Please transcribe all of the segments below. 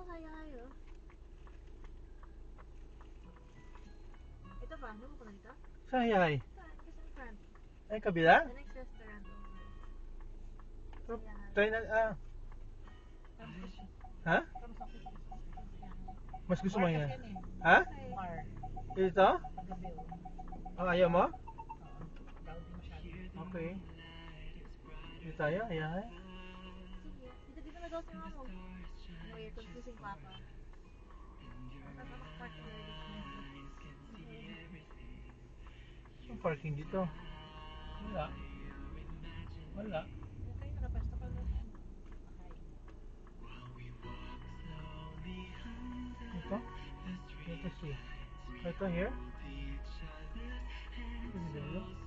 kayo. Ito ba? Ano mo pala dito? Saan yay? Ito in front. Ay, kabila? The next restaurant over. Try na, ha? Mas gusto mo yan? Ha? Dito? Oh, ayaw mo? Okay. Dito tayo, ayan. Sige, dito na daw si Mamo. No, you're confusing Papa. Papa, park here. Ang parking dito? Wala. Wala. Okay, nakapesto ka na. Ito? Ito si. Ito here?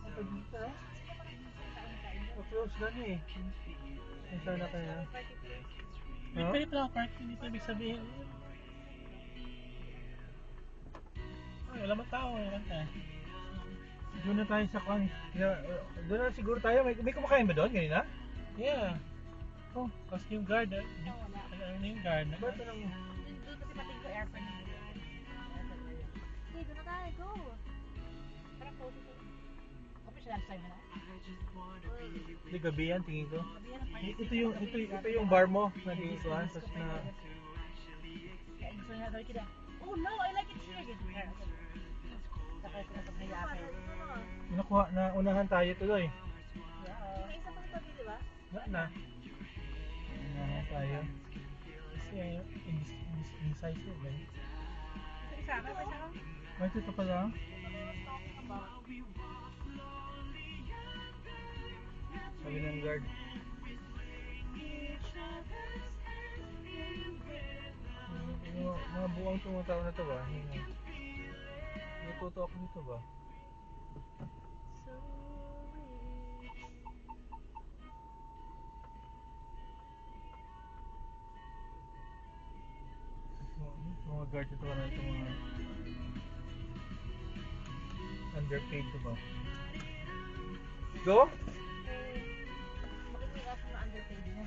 Ito dito? Close na eh. Ay, sana kaya. May pwede pala ako parking dito, ibig sabihin. Ay, wala man tao, wala man tayo. Doon na tayo sa kan. Doon na siguro tayo. May kumakain ba doon kanina? Yeah. Oh, Kasi yung guard, ano yung guard? ba't na lang? Doon kasi pating ko aircon. Okay, doon na tayo. Go! Parang po dito. Kapag siya last time na? Hindi, gabi yan, tingin ko. Ito yung bar mo na tingin ko. Tapos na... Oh no, I like it here. Nakuha na unahan tayo tuloy. May isa pang tabi, di ba? Wala na. Unahan tayo. Kasi inside ko, man. Isa pa siya? Ay, ito pala. Sabi ng guard. Mga buwang tumataw na to ba? Natuto ako nito ba? Mga guard ito na ito mga underpaid to ba? Go? Bakit may kaso na underpaid na?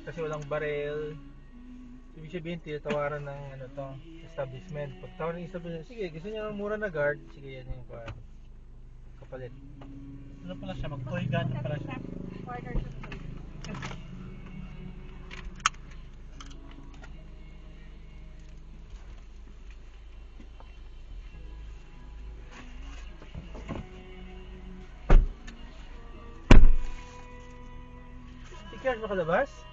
Kasi walang barel. Ibig sabihin, tinatawaran ng ano to, establishment. Pag tawaran ng establishment, sige, gusto niya ng mura na guard, sige yan yung kapalit. Ano pala siya, mag-toy gun na pala siya. Partner siya sa Stickers makalabas?